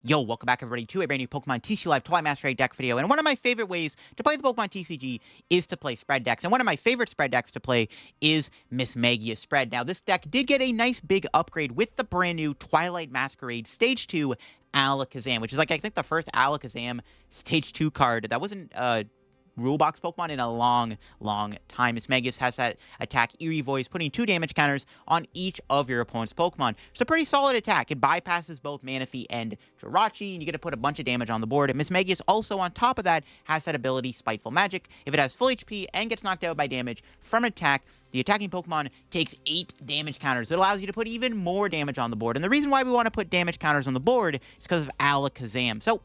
Yo, welcome back everybody to a brand new Pokemon TCG Live Twilight Mastery deck video. And one of my favorite ways to play the Pokemon TCG is to play spread decks. And one of my favorite spread decks to play is Mismagius Spread. Now, this deck did get a nice big upgrade with the brand new Twilight Masquerade Stage 2 Alakazam, which is like, I think, the first Alakazam Stage 2 card that wasn't rule box Pokemon in a long time. Mismagius has that attack Eerie Voice, putting 2 damage counters on each of your opponent's Pokemon. It's a pretty solid attack. It bypasses both Manaphy and Jirachi, and you get to put a bunch of damage on the board. And Mismagius also, on top of that, has that ability Spiteful Magic. If it has full HP and gets knocked out by damage from an attack, the attacking Pokemon takes 8 damage counters. It allows you to put even more damage on the board. And the reason why we want to put damage counters on the board is because of Alakazam. So,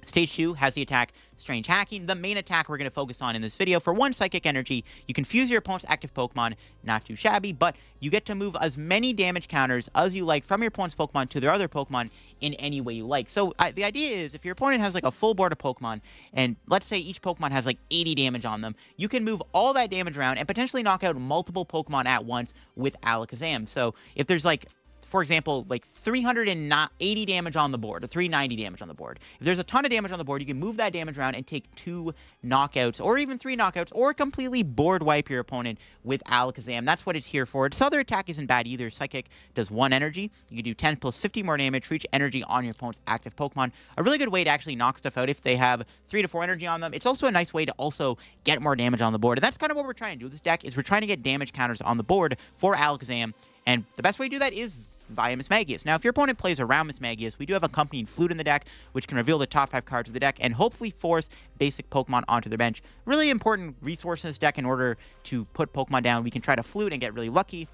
Stage 2 has the attack Strange Hacking. The main attack we're going to focus on in this video. For 1 Psychic Energy, you can fuse your opponent's active Pokemon. Not too shabby, but you get to move as many damage counters as you like from your opponent's Pokemon to their other Pokemon in any way you like. So the idea is, if your opponent has like a full board of Pokemon, and let's say each Pokemon has like 80 damage on them, you can move all that damage around and potentially knock out multiple Pokemon at once with Alakazam. So if there's like, for example, like 380 damage on the board, or 390 damage on the board. If there's a ton of damage on the board, you can move that damage around and take 2 knockouts, or even 3 knockouts, or completely board wipe your opponent with Alakazam. That's what it's here for. Its other attack isn't bad either. Psychic does 1 energy. You can do 10 plus 50 more damage for each energy on your opponent's active Pokemon. A really good way to actually knock stuff out if they have 3 to 4 energy on them. It's also a nice way to also get more damage on the board. And that's kind of what we're trying to do with this deck, is we're trying to get damage counters on the board for Alakazam. And the best way to do that is via Mismagius. Now, if your opponent plays around Mismagius, we do have Accompanying Flute in the deck, which can reveal the top 5 cards of the deck and hopefully force basic Pokemon onto their bench. Really important resource in this deck in order to put Pokemon down. We can try to Flute and get really lucky.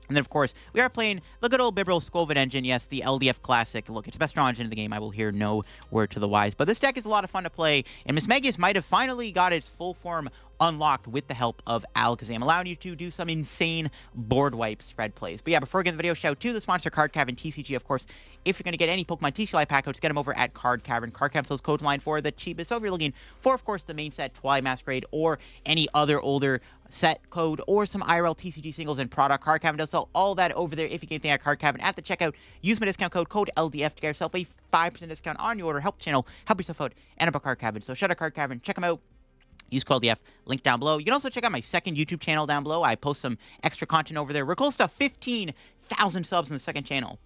And then, of course, we are playing the good old Bibarel Skwovet engine. Yes, the LDF Classic. Look, it's the best draw engine in the game. I will hear no word to the wise. But this deck is a lot of fun to play, and Mismagius might have finally got its full form unlocked with the help of Alakazam, allowing you to do some insane board wipe spread plays. But yeah, before we get the video, shout out to the sponsor, Card Cavern TCG. Of course, if you're going to get any Pokemon TCG Live pack codes, get them over at Card Cavern. Card Cavern sells codes line for the cheapest. So if you're looking for, of course, the main set, Twilight Masquerade, or any other older set code, or some IRL TCG singles and product, Card Cavern does sell all that over there. If you get anything at Card Cavern at the checkout, use my discount code LDF to get yourself a 5% discount on your order. Help the channel, help yourself out, and up a Card Cavern. So shout out Card Cavern, check them out. Use code LDF, link down below. You can also check out my second YouTube channel down below. I post some extra content over there. We're close to 15,000 subs in the second channel.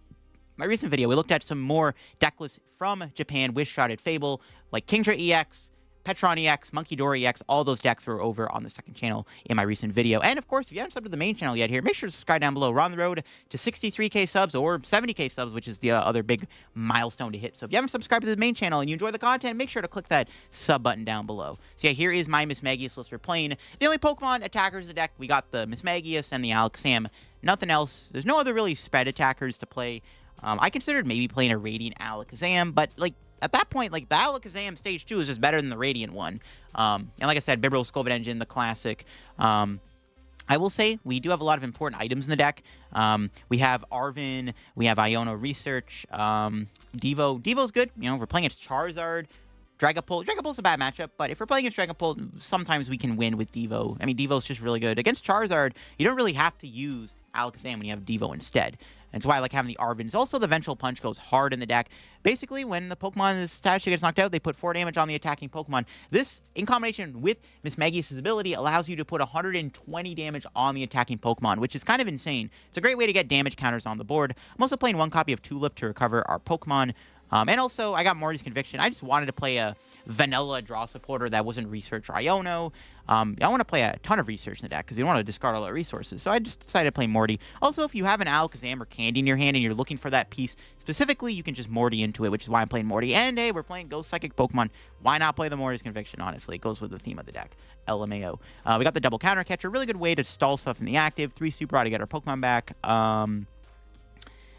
My recent video, we looked at some more deck lists from Japan with Shrouded Fable, like Kingdra EX, Petron EX, Monkey EX. All those decks were over on the second channel in my recent video. And of course, if you haven't subbed to the main channel yet here, make sure to subscribe down below. We're on the road to 63k subs or 70k subs, which is the other big milestone to hit. So if you haven't subscribed to the main channel and you enjoy the content, make sure to click that sub button down below. So yeah, here is my Mismagius list. We're playing the only Pokemon attackers in the deck. We got the Mismagius and the Alakazam. Nothing else. There's no other really spread attackers to play. I considered maybe playing a Radiant Alakazam, but like, at that point, like, the Alakazam Stage 2 is just better than the Radiant one. And like I said, Bibarel Skwovet engine, the classic. I will say, we do have a lot of important items in the deck. We have Arven, we have Iono Research, Devo. Devo's good. You know, we're playing against Charizard, Dragapult. Dragapult's a bad matchup, but if we're playing against Dragapult, sometimes we can win with Devo. I mean, Devo's just really good. Against Charizard, you don't really have to use Alakazam when you have Devo instead. That's why I like having the Arvens. Also, the Vengeful Punch goes hard in the deck. Basically, when the Pokemon's statue gets knocked out, they put 4 damage on the attacking Pokemon. This, in combination with Mismagius' ability, allows you to put 120 damage on the attacking Pokemon, which is kind of insane. It's a great way to get damage counters on the board. I'm also playing 1 copy of Tulip to recover our Pokemon. And also, I got Morty's Conviction. I just wanted to play a vanilla draw supporter that wasn't Research or Iono. I want to play a ton of Research in the deck because you don't want to discard all the resources. So I just decided to play Morty. Also, if you have an Alakazam or Candy in your hand and you're looking for that piece specifically, you can just Morty into it, which is why I'm playing Morty. And hey, we're playing Ghost Psychic Pokemon. Why not play the Morty's Conviction, honestly? It goes with the theme of the deck. LMAO. We got the Double Counter Catcher. Really good way to stall stuff in the active. 3 Super Rod to get our Pokemon back.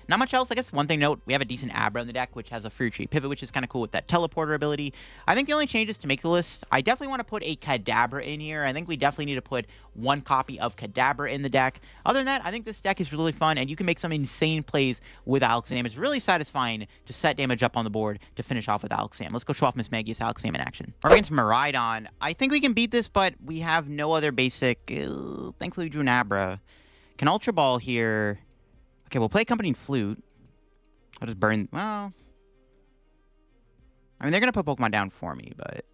Not much else. I guess one thing to note, we have a decent Abra in the deck, which has a free tree pivot, which is kind of cool with that teleporter ability. I think the only changes to make the list, I definitely want to put a Kadabra in here. I think we definitely need to put 1 copy of Kadabra in the deck. Other than that, I think this deck is really fun, and you can make some insane plays with Alakazam. It's really satisfying to set damage up on the board to finish off with Alakazam. Let's go show off Mismagius Alakazam in action. We're against Miraidon. I think we can beat this, but we have no other basic. Thankfully, we drew an Abra. Can Ultra Ball here. Okay, we'll play Accompanying Flute. I'll just burn... Well... I mean, they're going to put Pokemon down for me, but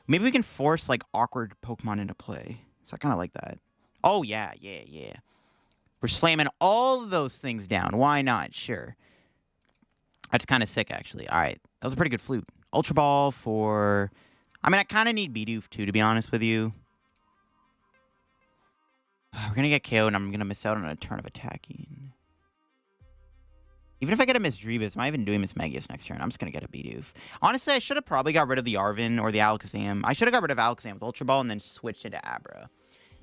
maybe we can force, like, awkward Pokemon into play. So I kind of like that. Oh, yeah. We're slamming all of those things down. Why not? Sure. That's kind of sick, actually. All right. That was a pretty good flute. Ultra Ball for... I mean, I kind of need Bidoof, too, to be honest with you. We're going to get KO'd, and I'm going to miss out on a turn of attacking. Even if I get a Misdreavus, am I even doing Mismagius next turn? I'm just going to get a Bidoof. Honestly, I should have probably got rid of the Arven or the Alakazam. I should have got rid of Alakazam with Ultra Ball and then switched into Abra.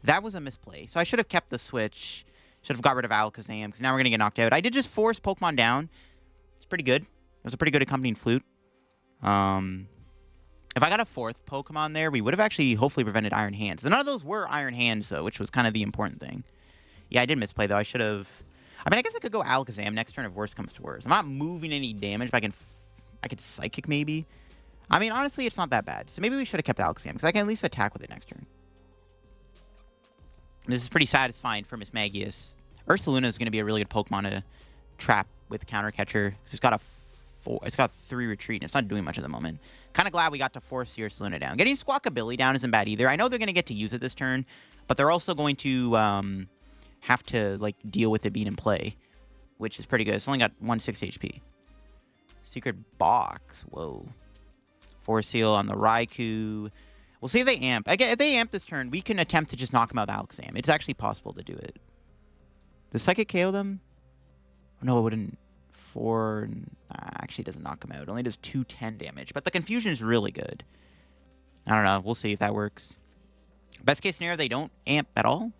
That was a misplay. So I should have kept the switch. Should have got rid of Alakazam, because now we're going to get knocked out. I did just force Pokemon down. It's pretty good. It was a pretty good accompanying flute. If I got a fourth Pokemon there, we would have actually hopefully prevented Iron Hands. None of those were Iron Hands, though, which was kind of the important thing. Yeah, I did misplay, though. I should have... I mean, I guess I could go Alakazam next turn if worse comes to worse. I'm not moving any damage, but I could Psychic, maybe. I mean, honestly, it's not that bad. So maybe we should have kept Alakazam, because I can at least attack with it next turn. This is pretty satisfying for Mismagius. Ursaluna is going to be a really good Pokemon to trap with Counter Catcher, because it's got 3 retreat, and it's not doing much at the moment. Kind of glad we got to force the Ursaluna down. Getting Squawkabilly down isn't bad either. I know they're going to get to use it this turn, but they're also going to have to like deal with it being in play, which is pretty good. It's only got 160 HP. Secret Box. Whoa. Force Seal on the Raikou. We'll see if they amp. Again, if they amp this turn, we can attempt to just knock them out with Alakazam. It's actually possible to do it. Does Psychic KO them? No, it wouldn't. 4... actually doesn't knock him out. It only does 210 damage. But the confusion is really good. I don't know. We'll see if that works. Best case scenario, they don't amp at all.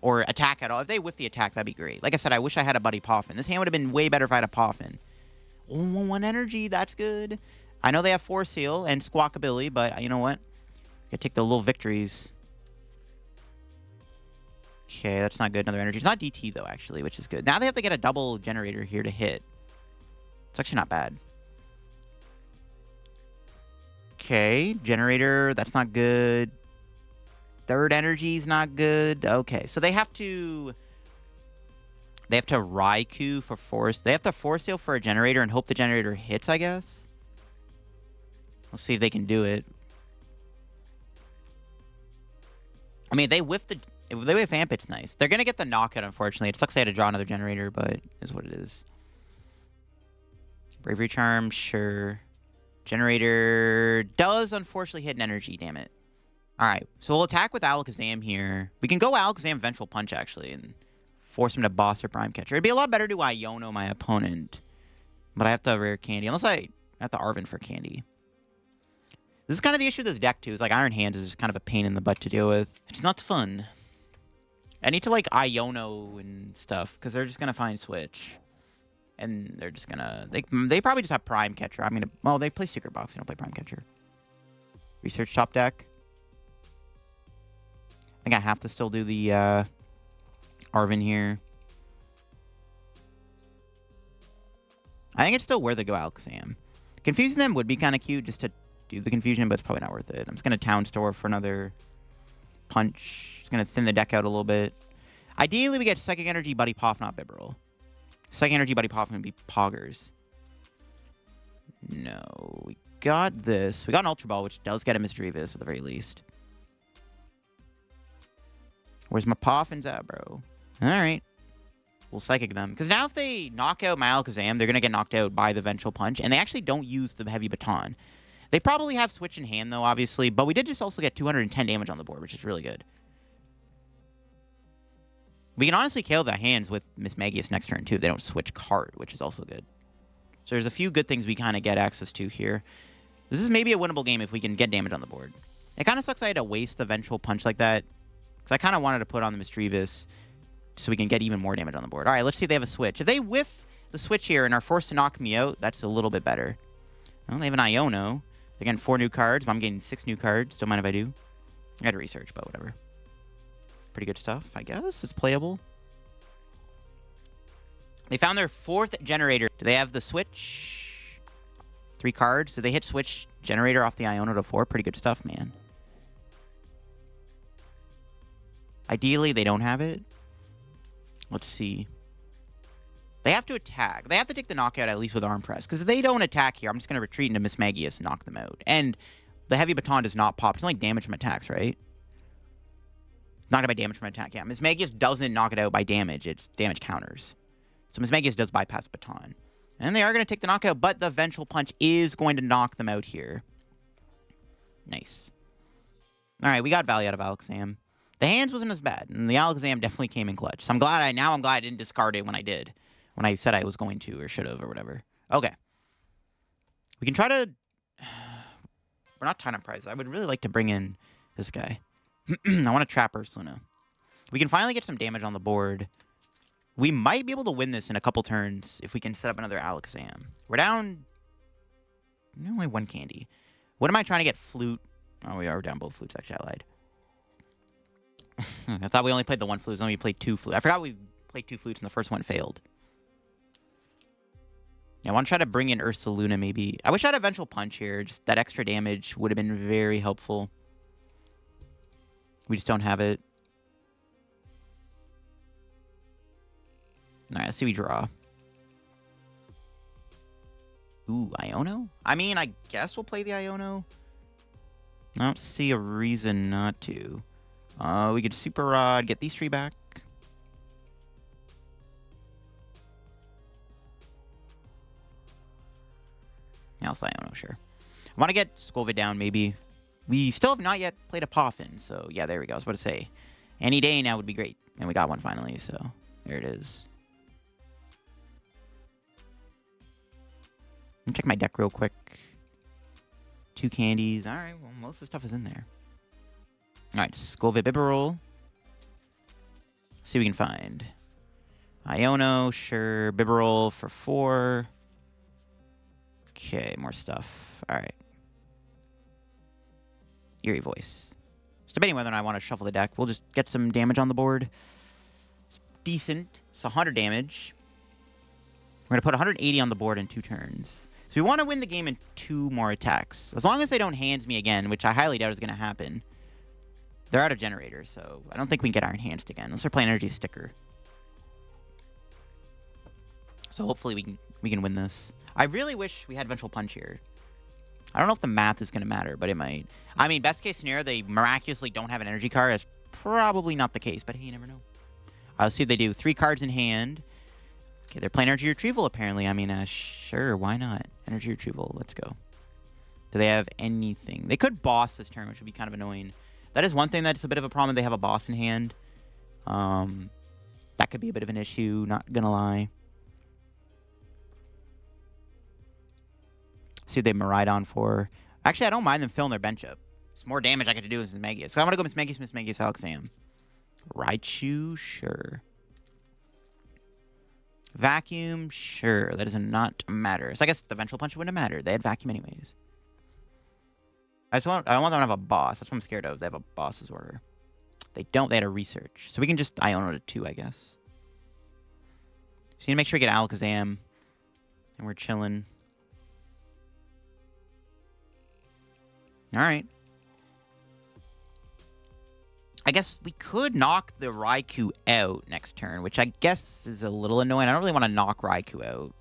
Or attack at all. If they whiff the attack, that'd be great. Like I said, I wish I had a Buddy Poffin. This hand would have been way better if I had a Poffin. 1 energy. That's good. I know they have Force Seal and Squawkabilly, but you know what? I could take the little victories. Okay, that's not good. Another energy. It's not DT, though, actually, which is good. Now they have to get a double generator here to hit. It's actually not bad. Okay, generator. That's not good. Third energy is not good. Okay, so they have to Raikou for Force. They have to Force Seal for a generator and hope the generator hits, I guess. Let's see if they can do it. I mean, if they whiff amp, it's nice. They're going to get the knockout, unfortunately. It sucks they had to draw another generator, but it is what it is. Bravery Charm, sure. Generator does, unfortunately, hit an energy, damn it. Alright, so we'll attack with Alakazam here. We can go Alakazam Vengeful Punch, actually, and force him to boss or Prime Catcher. It'd be a lot better to Iono my opponent. But I have to Rare Candy, unless I have to Arven for Candy. This is kind of the issue with this deck, too. Is like Iron Hands is just kind of a pain in the butt to deal with. It's not fun. I need to, like, Iono and stuff, because they're just going to find Switch. And they're just going to... They probably just have Prime Catcher. I'm going to... Well, they play Secret Box. They don't play Prime Catcher. Research top deck. I think I have to still do the Arven here. I think it's still worth it to go Alakazam. Confusing them would be kind of cute just to do the confusion, but it's probably not worth it. I'm just going to Town Store for another punch. Just going to thin the deck out a little bit. Ideally, we get Psychic Energy, Buddy Poff, not Bibarel. Psychic Energy, Buddy Poff would be Poggers. No, we got this. We got an Ultra Ball, which does get a Misdreavus at the very least. Where's my Poffins at, bro? Alright. We'll Psychic them. Because now if they knock out my Alakazam, they're going to get knocked out by the Vengeful Punch. And they actually don't use the Heavy Baton. They probably have Switch in hand, though, obviously. But we did just also get 210 damage on the board, which is really good. We can honestly KO the hands with Mismagius next turn, too. If they don't switch card, which is also good. So there's a few good things we kind of get access to here. This is maybe a winnable game if we can get damage on the board. It kind of sucks I had to waste the Vengeful Punch like that. Because I kind of wanted to put on the Misdreavus so we can get even more damage on the board. All right, let's see if they have a Switch. If they whiff the Switch here and are forced to knock me out, that's a little bit better. Well, they have an Iono. They're getting 4 new cards, but I'm getting 6 new cards. Don't mind if I do. I had to research, but whatever. Pretty good stuff, I guess. It's playable. They found their 4th generator. Do they have the Switch? 3 cards. Did they hit Switch generator off the Iono to 4? Pretty good stuff, man. Ideally, they don't have it. Let's see. They have to attack. They have to take the knockout at least with arm press. Because if they don't attack here, I'm just going to retreat into Mismagius and knock them out. And the heavy baton does not pop. It's only damage from attacks, right? Knocked out by damage from attack. Yeah, Mismagius doesn't knock it out by damage. It's damage counters. So Mismagius does bypass baton. And they are going to take the knockout, but the Vengeful Punch is going to knock them out here. Nice. All right, we got value out of Alakazam. The hands wasn't as bad, and the Alakazam definitely came in clutch. So I'm glad I didn't discard it when I did. When I said I was going to, or should have, or whatever. Okay. We can try to... We're not tied on prize. I would really like to bring in this guy. I want to trap Ursaluna. We can finally get some damage on the board. We might be able to win this in a couple turns if we can set up another Alakazam. We're down... only one candy. What am I trying to get? Flute. Oh, we are down both flutes, actually. I lied. I thought we only played the one flute. Then we played two flutes. I forgot we played two flutes and the first one failed. Yeah, I want to try to bring in Ursaluna, maybe. I wish I had a Vengeful Punch here. Just that extra damage would have been very helpful. We just don't have it. Alright, let's see we draw. Ooh, Iono? I mean, I guess we'll play the Iono. I don't see a reason not to. We could Super Rod, get these three back. Now it's Iono, sure. I want to get Skwovet down, maybe. We still have not yet played a Poffin, so yeah, there we go. I was about to say. Any day now would be great. And we got one finally, so there it is. Let me check my deck real quick. 2 candies. Alright, well, most of the stuff is in there. Alright, Skwovet Bibarel. See what we can find. Iono, sure. Bibarel for 4. Okay, more stuff. Alright. Eerie Voice. Just debating whether or not I want to shuffle the deck. We'll just get some damage on the board. It's decent. It's 100 damage. We're going to put 180 on the board in 2 turns. So we want to win the game in 2 more attacks. As long as they don't hands me again, which I highly doubt is going to happen. They're out of generators, so I don't think we can get Iron Hands again. Unless they're playing Energy Sticker. So hopefully we can win this. I really wish we had Vengeful Punch here. I don't know if the math is going to matter, but it might. I mean, best case scenario, they miraculously don't have an energy card. That's probably not the case, but hey, you never know. Let's see what they do. 3 cards in hand. Okay, they're playing Energy Retrieval, apparently. I mean, sure, why not? Energy Retrieval, let's go. Do they have anything? They could boss this turn, which would be kind of annoying. That is one thing that's a bit of a problem. They have a boss in hand. That could be a bit of an issue, not gonna lie. See what they Miraidon for. Actually, I don't mind them filling their bench up. It's more damage I get to do with Mismagius. So I'm going to go Mismagius Alakazam. Raichu? Sure. Vacuum? Sure. That does not matter. So I guess the Vengeful Punch wouldn't have mattered. They had Vacuum anyways. I don't want them to have a boss. That's what I'm scared of. They have a boss's order. They don't. They had a research. So we can just Iono to 2, I guess. So you need to make sure we get Alakazam. And we're chilling. Alright. I guess we could knock the Raikou out next turn, which I guess is a little annoying. I don't really want to knock Raikou out.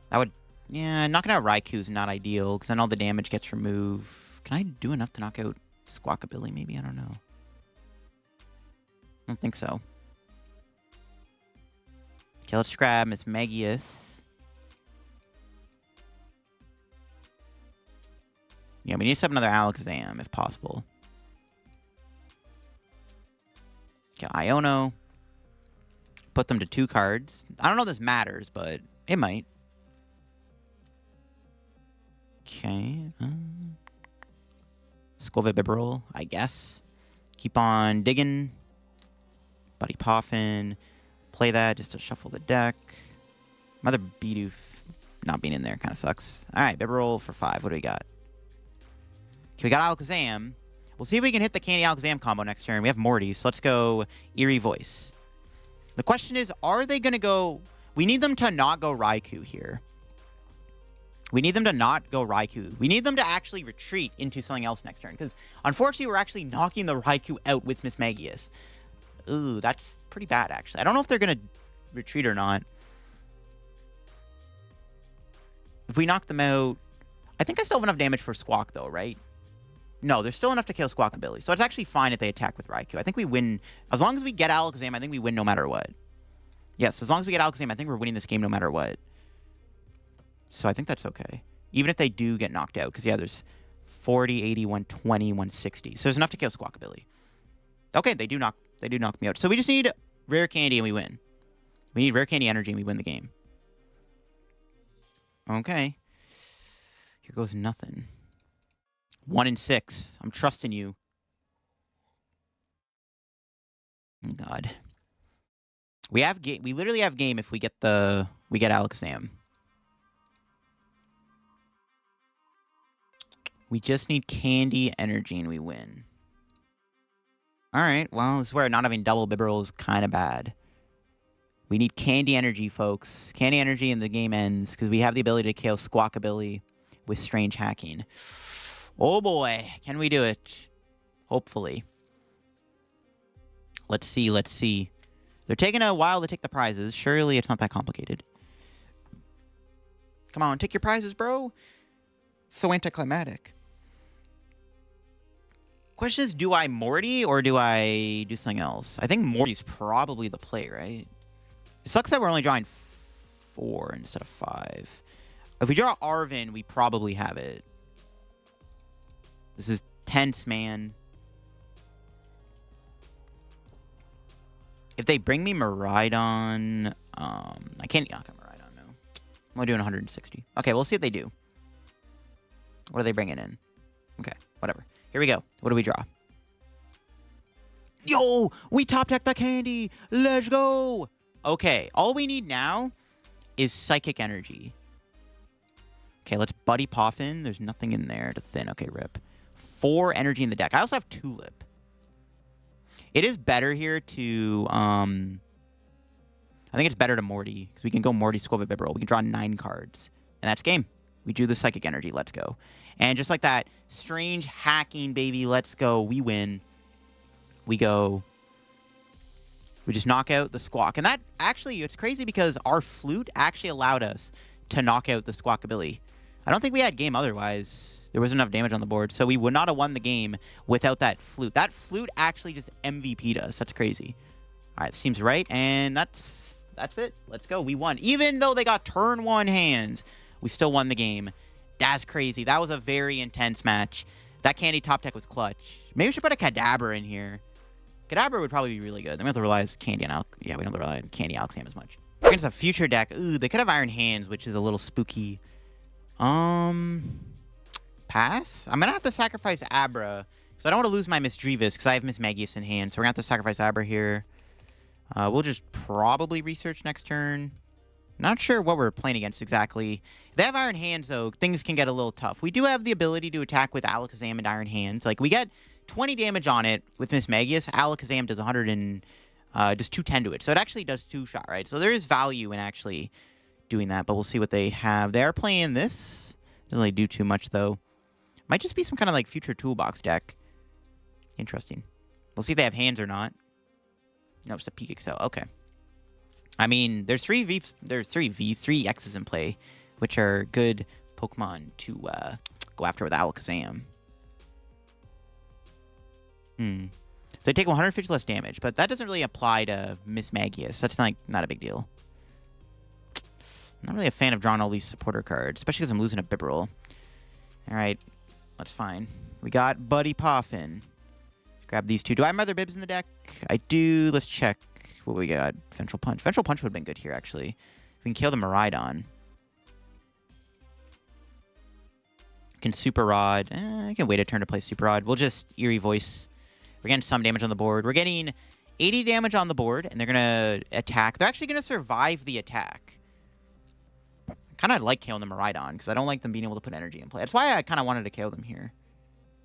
That would... Yeah, knocking out Raikou is not ideal, because then all the damage gets removed. Can I do enough to knock out Squawkabilly, maybe? I don't know. I don't think so. Okay, let's grab Mismagius. Yeah, we need to set up another Alakazam, if possible. Okay, Iono. Put them to 2 cards. I don't know if this matters, but it might. Okay. Skwovet Bibarel, I guess. Keep on digging. Buddy Poffin. Play that just to shuffle the deck. Another Bidoof not being in there kind of sucks. Alright, Bibarel for 5. What do we got? Okay, we got Alakazam. We'll see if we can hit the Candy Alakazam combo next turn. We have Morty, so let's go Eerie Voice. The question is, are they going to go... We need them to not go Raikou here. We need them to not go Raikou. We need them to actually retreat into something else next turn. Because, unfortunately, we're actually knocking the Raikou out with Mismagius. Ooh, that's pretty bad, actually. I don't know if they're going to retreat or not. If we knock them out... I think I still have enough damage for Squawk, though, right? No, there's still enough to kill Squawkabilly. So it's actually fine if they attack with Raikou. I think we win... As long as we get Alakazam, I think we win no matter what. Yes, as long as we get Alakazam, I think we're winning this game no matter what. So I think that's okay. Even if they do get knocked out. Because, yeah, there's 40, 80, 120, 160. So there's enough to kill Squawkabilly. Okay, they do knock me out. So we just need Rare Candy and we win. We need Rare Candy energy and we win the game. Okay. Here goes nothing. 1 in 6. I'm trusting you. Oh, God. We literally have game if we get Alakazam. We just need Candy energy and we win. Alright, well, this is where not having double Bibarel is kind of bad. We need Candy energy, folks. Candy energy and the game ends, because we have the ability to kill Squawkabilly with strange hacking. Oh boy, can we do it? Hopefully. Let's see, let's see. They're taking a while to take the prizes. Surely it's not that complicated. Come on, take your prizes, bro. So anticlimactic. Question is, do I Morty or do I do something else? I think Morty's probably the play, right? It sucks that we're only drawing 4 instead of 5. If we draw Arven, we probably have it. This is tense, man. If they bring me Miraidon, I can't knock Miraidon, no. I'm only doing 160. Okay, we'll see if they do. What are they bringing in? Okay, whatever. Here we go. What do we draw? Yo! We top deck the candy! Let's go! Okay, all we need now is Psychic Energy. Okay, let's Buddy Poffin. There's nothing in there to thin. Okay, rip. 4 energy in the deck. I also have Tulip. It is better here to... I think it's better to Morty, because we can go Morty, Skwovet, Bibarel. We can draw 9 cards. And that's game. We do the Psychic Energy. Let's go. And just like that, strange hacking, baby. Let's go. We win. We go. We just knock out the Squawk. And that, actually, it's crazy because our Flute actually allowed us to knock out the Squawkabilly. I don't think we had game otherwise. There wasn't enough damage on the board. So we would not have won the game without that Flute. That Flute actually just MVP'd us. That's crazy. All right, seems right. And that's it. Let's go. We won. Even though they got turn 1 hands, we still won the game. That's crazy. That was a very intense match. That Candy top deck was clutch. Maybe we should put a Kadabra in here. Kadabra would probably be really good. Then we have to rely on Candy and Yeah, we don't have to rely on Candy Alakazam as much. Against a future deck. Ooh, they could have Iron Hands, which is a little spooky. Pass? I'm going to have to sacrifice Abra. Because I don't want to lose my Misdreavus, because I have Mismagius in hand. So we're going to have to sacrifice Abra here. We'll just probably research next turn. Not sure what we're playing against exactly. If they have Iron Hands, though, things can get a little tough. We do have the ability to attack with Alakazam and Iron Hands. Like, we get 20 damage on it with Mismagius. Alakazam does 100 and does 210 to it. So it actually does 2-shot, right? So there is value in actually doing that, but we'll see what they have. They are playing this. Doesn't really do too much, though. Might just be some kind of, like, future toolbox deck. Interesting. We'll see if they have hands or not. No, it's a Peak Excel. Okay. I mean, there's 3 X's in play, which are good Pokemon to go after with Alakazam. So they take 150 less damage, but that doesn't really apply to Mismagius. That's not a big deal. I'm not really a fan of drawing all these supporter cards, especially because I'm losing a Bibarel. All right, that's fine. We got Buddy Poffin. Grab these 2. Do I have my other Bibs in the deck? I do. Let's check what we got. Vengeful Punch. Vengeful Punch would have been good here, actually. We can kill the Miraidon. Can Super Rod. I can wait a turn to play Super Rod. We'll just Eerie Voice. We're getting some damage on the board. We're getting 80 damage on the board, and they're going to attack. They're actually going to survive the attack. I kind of like killing the Miraidon, because I don't like them being able to put energy in play. That's why I kind of wanted to kill them here.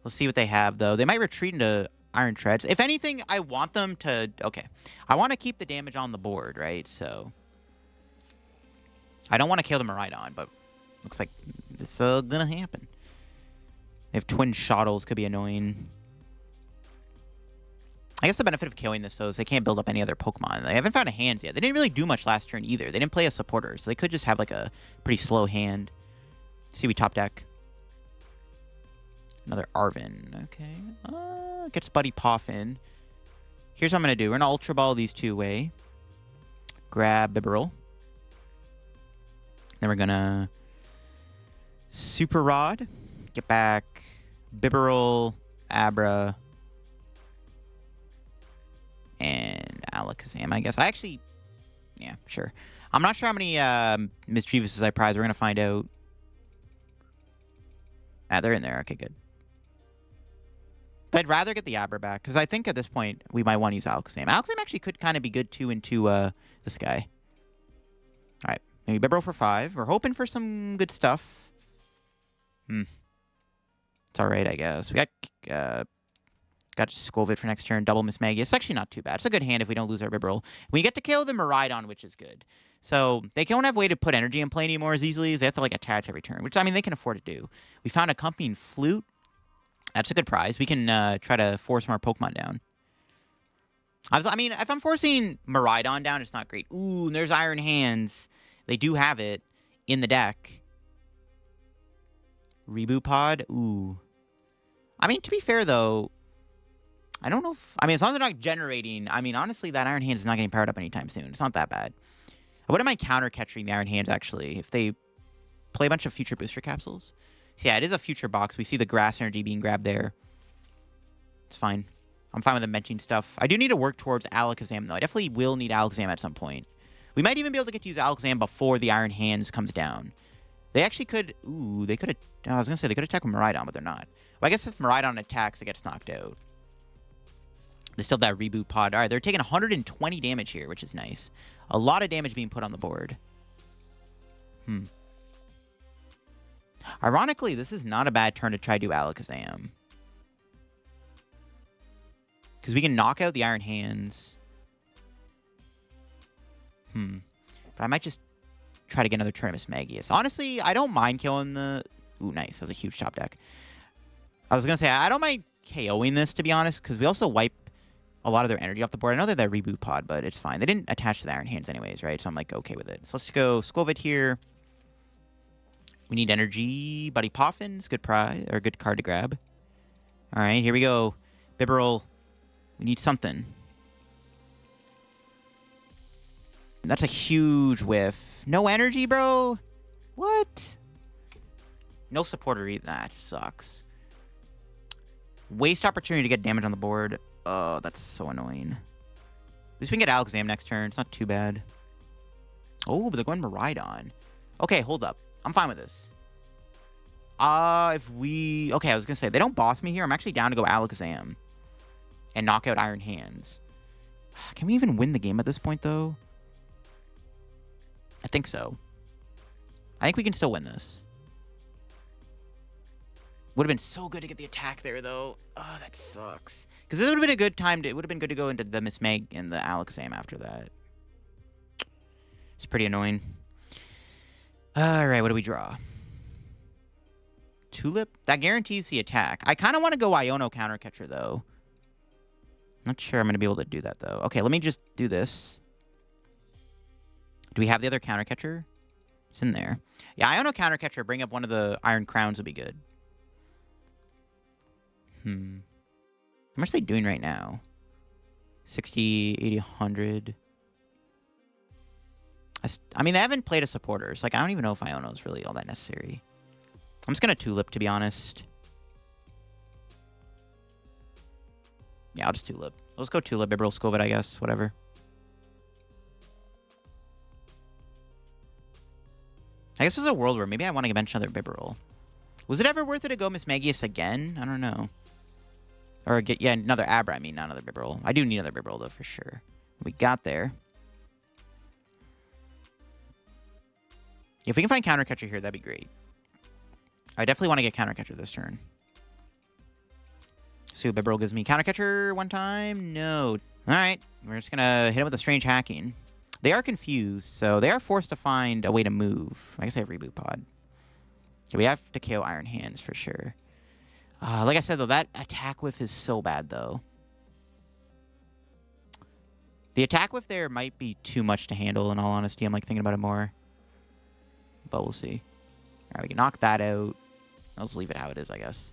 Let's see what they have, though. They might retreat into Iron Treads. If anything, I want them to... Okay. I want to keep the damage on the board, right? So... I don't want to kill the Miraidon, but Looks like it's gonna happen. They have twin Shottles, could be annoying. I guess the benefit of killing this, though, is they can't build up any other Pokemon. They haven't found a hand yet. They didn't really do much last turn, either. They didn't play a supporter, so they could just have, like, a pretty slow hand. See, we top deck. Another Arven. Okay. Gets Buddy Poffin. Here's what I'm going to do. We're going to Ultra Ball these two away. Grab Bibarel. Then we're going to Super Rod. Get back Bibarel, Abra, and Alakazam, I guess. Yeah, sure. I'm not sure how many Misdreavuses I prize. We're going to find out. Ah, they're in there. Okay, good. I'd rather get the Abra back, because I think at this point we might want to use Alakazam. Alakazam actually could kind of be good, too, into this guy. All right. Maybe Bibarel for 5. We're hoping for some good stuff. It's all right, I guess. We got Skwovet for next turn, double Mismagius. It's actually not too bad. It's a good hand if we don't lose our Bibarel. We get to kill the Miraidon, which is good. So they don't have a way to put energy in play anymore as easily as they have to like attach every turn, which I mean they can afford to do. We found Accompanying Flute. That's a good prize. We can try to force more Pokemon down. I mean, if I'm forcing Miraidon down, it's not great. Ooh, and there's Iron Hands. They do have it in the deck. Reboot Pod. Ooh. I mean, to be fair, though, I don't know if... I mean, as long as they're not generating... I mean, honestly, that Iron Hands is not getting powered up anytime soon. It's not that bad. I wouldn't mind counter-catching the Iron Hands, actually, if they play a bunch of future booster capsules. Yeah, it is a future box. We see the grass energy being grabbed there. It's fine. I'm fine with them mentioning stuff. I do need to work towards Alakazam, though. I definitely will need Alakazam at some point. We might even be able to get to use Alakazam before the Iron Hands comes down. They actually could... Ooh, they could have... I was going to say they could attack with Miraidon, but they're not. Well, I guess if Miraidon attacks, it gets knocked out. They still have that Reboot Pod. All right, they're taking 120 damage here, which is nice. A lot of damage being put on the board. Ironically, this is not a bad turn to try to do Alakazam. Because we can knock out the Iron Hands. But I might just try to get another turn of Mismagius. Honestly, I don't mind killing the... Ooh, nice. That was a huge top deck. I was going to say, I don't mind KOing this, to be honest, because we also wipe a lot of their energy off the board. I know they're that Reboot Pod, but it's fine. They didn't attach to the Iron Hands anyways, right? So I'm, like, okay with it. So let's go Skwovet here. We need energy. Buddy Poffin is good prize, or good card to grab. All right, here we go. Bibarel. We need something. That's a huge whiff. No energy, bro? What? No supporter either. That sucks. Waste opportunity to get damage on the board. Oh, that's so annoying. At least we can get Alakazam next turn. It's not too bad. Oh, but they're going Miraidon. Okay, hold up. I'm fine with this. If we... Okay, I was going to say, they don't boss me here. I'm actually down to go Alakazam. And knock out Iron Hands. Can we even win the game at this point, though? I think so. I think we can still win this. Would have been so good to get the attack there, though. Oh, that sucks. Because this would have been a good time to... It would have been good to go into the Mismag and the Alakazam after that. It's pretty annoying. Alright, what do we draw? Tulip? That guarantees the attack. I kind of want to go Iono Countercatcher, though. Not sure I'm going to be able to do that, though. Okay, let me just do this. Do we have the other Countercatcher? It's in there. Yeah, Iono Countercatcher, bring up one of the Iron Crowns would be good. How much are they doing right now? 60, 80, 100. I mean, they haven't played a supporter, so like, I don't even know if Iono is really all that necessary. I'm just going to Tulip, to be honest. Yeah, I'll just Tulip. Let's go Tulip, Bibarel, Skwovet, I guess. Whatever. I guess there's a world where maybe I want to bench another Bibarel. Was it ever worth it to go Mismagius again? I don't know. Or get, yeah, another Abra. I mean, not another Bibarel. I do need another Bibarel, though, for sure. We got there. If we can find Countercatcher here, that'd be great. I definitely want to get Countercatcher this turn. See what Bibarel gives me. Countercatcher one time? No. Alright. We're just going to hit him with a strange hacking. They are confused, so they are forced to find a way to move. I guess I have Reboot Pod. We have to KO Iron Hands for sure. Like I said, though, that attack whiff is so bad, though. The attack whiff there might be too much to handle, in all honesty. I'm, like, thinking about it more. But we'll see. All right, we can knock that out. Let's leave it how it is, I guess.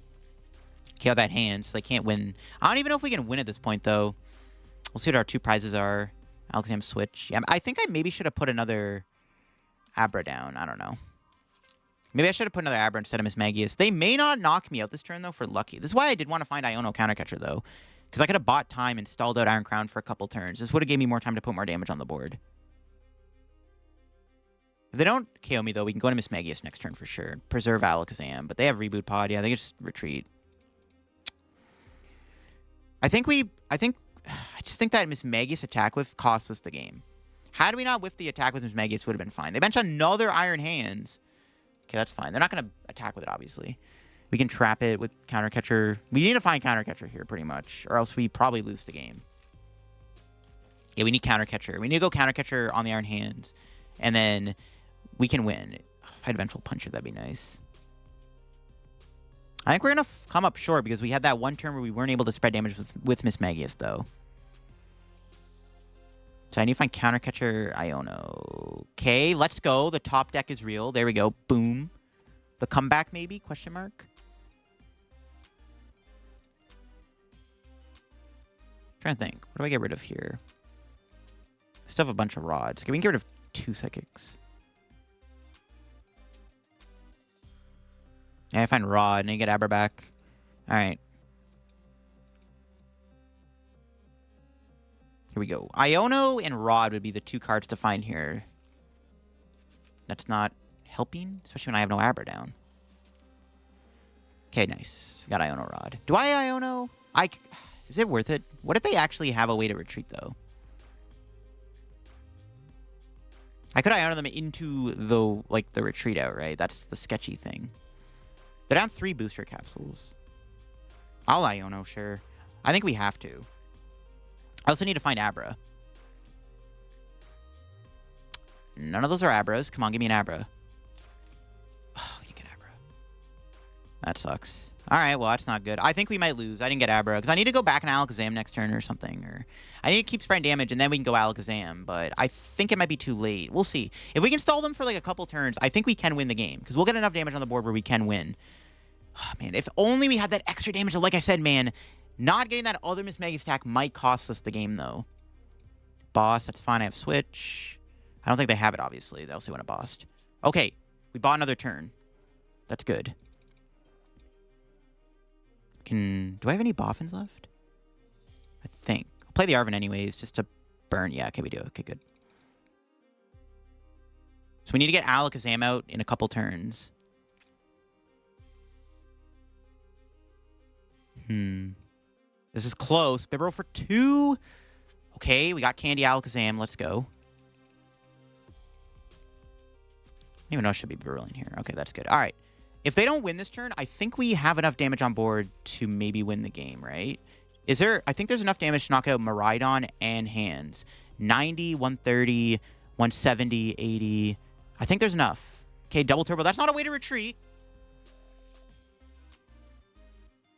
KO that hand, so they can't win. I don't even know if we can win at this point, though. We'll see what our 2 prizes are. Alakazam Switch. Yeah, I think I maybe should have put another Abra down. I don't know. Maybe I should have put another Abra instead of Mismagius. They may not knock me out this turn, though, for lucky. This is why I did want to find Iono Countercatcher, though. Because I could have bought time and stalled out Iron Crown for a couple turns. This would have gave me more time to put more damage on the board. If they don't KO me, though, we can go to Mismagius next turn for sure. Preserve Alakazam. But they have Reboot Pod. Yeah, they can just retreat. I just think that Mismagius attack whiff costs us the game. Had we not whiffed the attack with Mismagius, it would have been fine. They bench another Iron Hands. Okay, that's fine. They're not going to attack with it, obviously. We can trap it with Countercatcher. We need to find Countercatcher here, pretty much. Or else we probably lose the game. Yeah, we need Countercatcher. We need to go Countercatcher on the Iron Hands. And then we can win. If I had Vengeful Puncher, that'd be nice. I think we're going to come up short because we had that one turn where we weren't able to spread damage with Mismagius, though. So I need to find Countercatcher Iono. Okay, let's go. The top deck is real. There we go. Boom. The comeback, maybe? Question mark. Trying to think. What do I get rid of here? Still have a bunch of rods. Okay, we can get rid of 2 psychics. Yeah, I find rod and I get Abra back. All right. Here we go. Iono and Rod would be the 2 cards to find here. That's not helping, especially when I have no Abra down. Okay, nice. We got Iono Rod. Do I Iono? Is it worth it? What if they actually have a way to retreat, though? I could Iono them into the retreat out, right? That's the sketchy thing. They're down 3 booster capsules. I'll Iono, sure. I think we have to. I also need to find Abra. None of those are Abras. Come on, give me an Abra. Oh, we didn't get Abra. That sucks. All right, well, that's not good. I think we might lose. I didn't get Abra because I need to go back in Alakazam next turn or something. Or I need to keep spreading damage, and then we can go Alakazam. But I think it might be too late. We'll see. If we can stall them for like a couple turns, I think we can win the game because we'll get enough damage on the board where we can win. Oh, man, if only we had that extra damage. Like I said, man, not getting that other Mismagius attack might cost us the game, though. Boss, that's fine. I have Switch. I don't think they have it, obviously. They'll see when it bossed. Okay, we bought another turn. That's good. Do I have any Boffins left? I think. I'll play the Arven anyways, just to burn. Yeah, okay, we do. Okay, good. So we need to get Alakazam out in a couple turns. This is close. Bibarel for 2. Okay, we got Candy Alakazam. Let's go. I don't even know I should be Bibarel in here. Okay, that's good. All right. If they don't win this turn, I think we have enough damage on board to maybe win the game, right? Is there... I think there's enough damage to knock out Miraidon and Hands. 90, 130, 170, 80. I think there's enough. Okay, double turbo. That's not a way to retreat.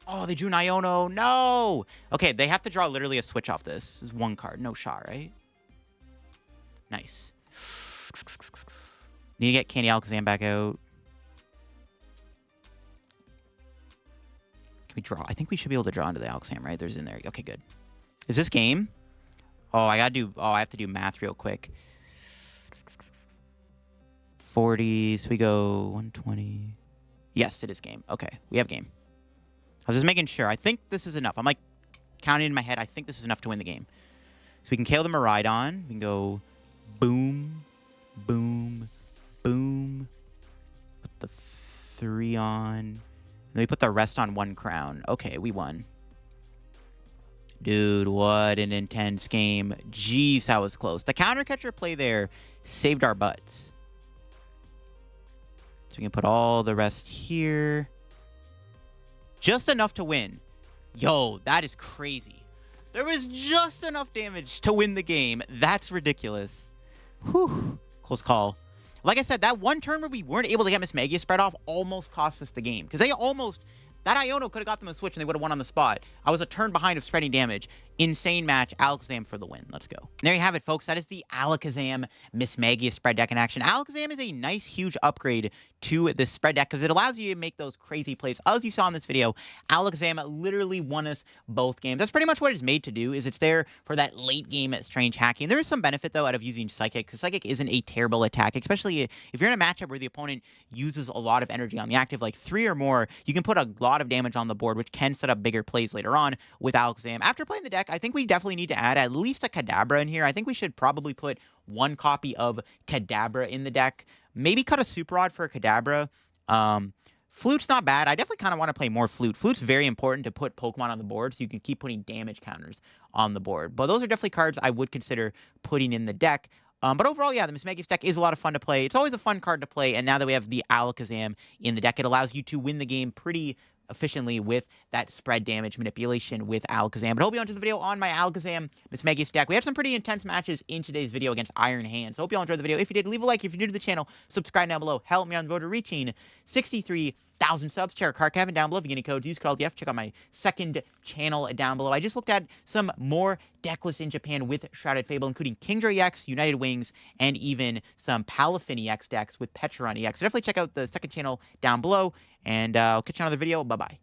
Oh, they drew an Iono. No! Okay, they have to draw literally a switch off this. This is 1 card. No shot, right? Nice. Need to get Candy Alakazam back out. Can we draw? I think we should be able to draw into the Alakazam, right? There's in there. Okay, good. Is this game? Oh, I gotta do... Oh, I have to do math real quick. 40. So we go 120. Yes, it is game. Okay, we have game. I was just making sure. I think this is enough. I'm like counting in my head. I think this is enough to win the game. So we can KO the Miraidon. We can go boom, boom, boom. Put the 3 on. And then we put the rest on 1 crown. Okay, we won. Dude, what an intense game. Jeez, that was close. The countercatcher play there saved our butts. So we can put all the rest here. Just enough to win. Yo, that is crazy. There was just enough damage to win the game. That's ridiculous. Whew. Close call. Like I said, that one turn where we weren't able to get Mismagius spread off almost cost us the game. Because that Iono could have got them a switch and they would have won on the spot. I was a turn behind of spreading damage. Insane match. Alakazam for the win. Let's go. And there you have it, folks. That is the Alakazam Mismagius spread deck in action. Alakazam is a nice, huge upgrade to this spread deck because it allows you to make those crazy plays. As you saw in this video, Alakazam literally won us both games. That's pretty much what it's made to do, is it's there for that late game strange hacking. There is some benefit, though, out of using Psychic, because Psychic isn't a terrible attack, especially if you're in a matchup where the opponent uses a lot of energy on the active, like 3 or more, you can put a lot of damage on the board, which can set up bigger plays later on with Alakazam. After playing the deck, I think we definitely need to add at least a Kadabra in here. I think we should probably put 1 copy of Kadabra in the deck. Maybe cut a Super Rod for a Kadabra. Flute's not bad. I definitely kind of want to play more Flute. Flute's very important to put Pokemon on the board so you can keep putting damage counters on the board. But those are definitely cards I would consider putting in the deck. But overall, yeah, the Mismagius deck is a lot of fun to play. It's always a fun card to play, and now that we have the Alakazam in the deck, it allows you to win the game pretty efficiently with that spread damage manipulation with Alakazam. But I hope you enjoyed the video on my Alakazam Mismagius deck. We have some pretty intense matches in today's video against Iron Hands. So I hope you all enjoyed the video. If you did, leave a like. If you're new to the channel, subscribe down below. Help me on the road to reaching 63,000 subs. Check our card Kevin down below. If you get any codes, use code LDF. Check out my second channel down below. I just looked at some more deck lists in Japan with Shrouded Fable, including Kingdra EX, United Wings, and even some Palafin EX decks with Petron EX. So definitely check out the second channel down below, and I'll catch you on another video. Bye-bye.